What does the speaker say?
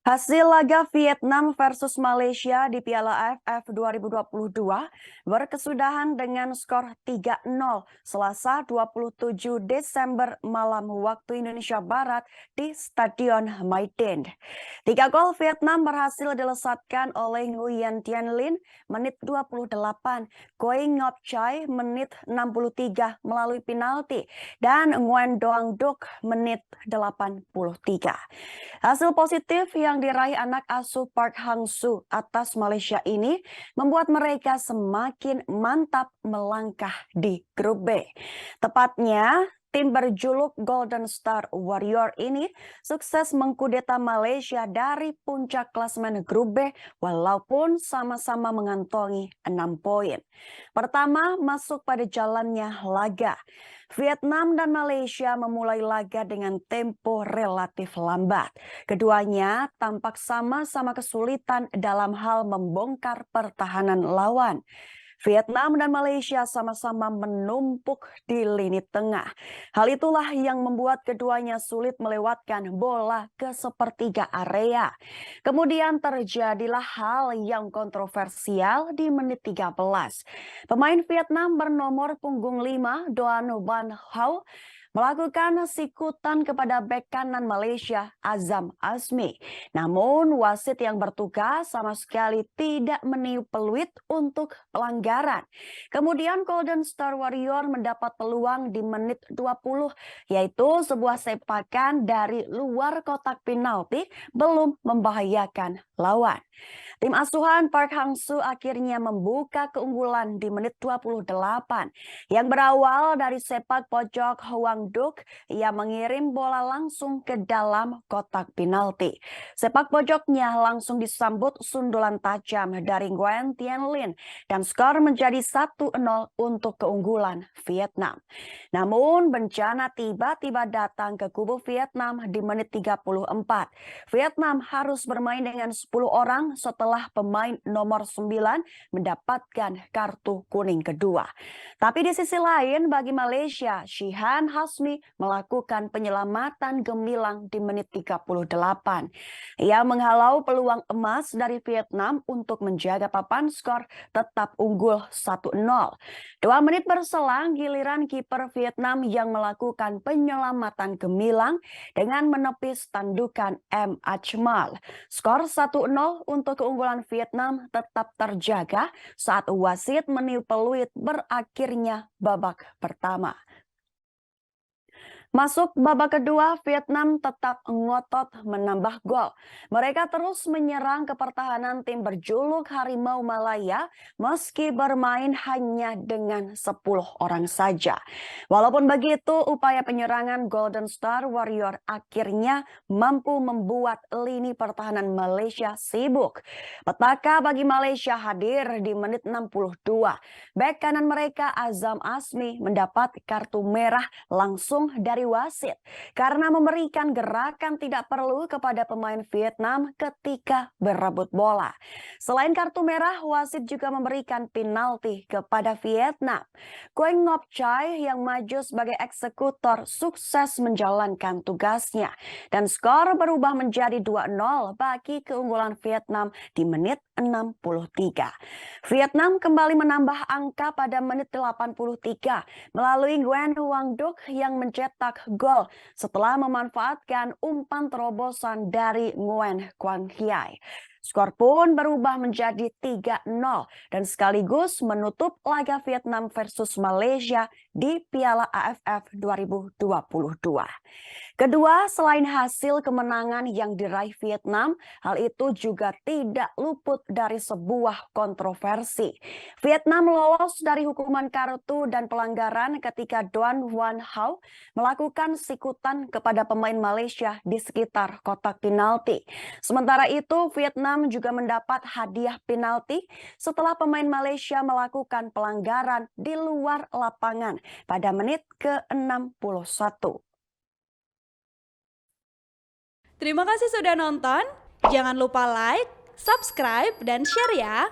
Hasil laga Vietnam versus Malaysia di Piala AFF 2022 berkesudahan dengan skor 3-0 Selasa 27 Desember malam waktu Indonesia Barat di Stadion Maidin. 3 gol Vietnam berhasil dilesatkan oleh Nguyen Thanh Linh menit 28, Quay Ngọc Chai menit 63 melalui penalti, dan Nguyen Doang Duc menit 83. Hasil positif yang diraih anak asuh Park Hang-soo atas Malaysia ini membuat mereka semakin mantap melangkah di grup B. Tepatnya, tim berjuluk Golden Star Warrior ini sukses mengkudeta Malaysia dari puncak klasemen grup B walaupun sama-sama mengantongi 6 poin. Pertama, masuk pada jalannya laga. Vietnam dan Malaysia memulai laga dengan tempo relatif lambat. Keduanya tampak sama-sama kesulitan dalam hal membongkar pertahanan lawan. Vietnam dan Malaysia sama-sama menumpuk di lini tengah. Hal itulah yang membuat keduanya sulit melewatkan bola ke sepertiga area. Kemudian terjadilah hal yang kontroversial di menit 13. Pemain Vietnam bernomor punggung 5, Doan Van Hau, melakukan sikutan kepada bek kanan Malaysia, Azam Azmi. Namun wasit yang bertugas sama sekali tidak meniup peluit untuk pelanggaran. Kemudian Golden Star Warrior mendapat peluang di menit 20, yaitu sebuah sepakan dari luar kotak penalti belum membahayakan lawan. Tim asuhan Park Hang-soo akhirnya membuka keunggulan di menit 28 yang berawal dari sepak pojok Hoang Duc yang mengirim bola langsung ke dalam kotak penalti. Sepak pojoknya langsung disambut sundulan tajam dari Nguyen Thanh Linh dan skor menjadi 1-0 untuk keunggulan Vietnam. Namun bencana tiba-tiba datang ke kubu Vietnam di menit 34. Vietnam harus bermain dengan 10 orang setelah pemain nomor 9 mendapatkan kartu kuning kedua. Tapi di sisi lain bagi Malaysia, Shihan Hasmi melakukan penyelamatan gemilang di menit 38. Ia menghalau peluang emas dari Vietnam untuk menjaga papan skor tetap unggul 1-0. 2 menit berselang giliran kiper Vietnam yang melakukan penyelamatan gemilang dengan menepis tandukan M. Achmal. Skor 1-0 untuk keunggulan Vietnam tetap terjaga saat wasit meniup peluit berakhirnya babak pertama. Masuk babak kedua, Vietnam tetap ngotot menambah gol. Mereka terus menyerang ke pertahanan tim berjuluk Harimau Malaya meski bermain hanya dengan 10 orang saja. Walaupun begitu, upaya penyerangan Golden Star Warrior akhirnya mampu membuat lini pertahanan Malaysia sibuk. Petaka bagi Malaysia hadir di menit 62. Bek kanan mereka Azam Azmi mendapat kartu merah langsung dari wasit karena memberikan gerakan tidak perlu kepada pemain Vietnam ketika berebut bola. Selain kartu merah, wasit juga memberikan penalti kepada Vietnam. Quay Ngọc Chai yang maju sebagai eksekutor sukses menjalankan tugasnya dan skor berubah menjadi 2-0 bagi keunggulan Vietnam di menit 63. Vietnam kembali menambah angka pada menit 83 melalui Nguyen Doang Duc yang mencetak gol setelah memanfaatkan umpan terobosan dari Nguyen Quang Hiai. Skor pun berubah menjadi 3-0 dan sekaligus menutup laga Vietnam versus Malaysia di Piala AFF 2022. Kedua, selain hasil kemenangan yang diraih Vietnam, hal itu juga tidak luput dari sebuah kontroversi. Vietnam lolos dari hukuman kartu dan pelanggaran ketika Doan Van Hau melakukan sikutan kepada pemain Malaysia di sekitar kotak penalti. Sementara itu, Vietnam juga mendapat hadiah penalti setelah pemain Malaysia melakukan pelanggaran di luar lapangan pada menit ke-61. Terima kasih sudah nonton. Jangan lupa like, subscribe, dan share ya.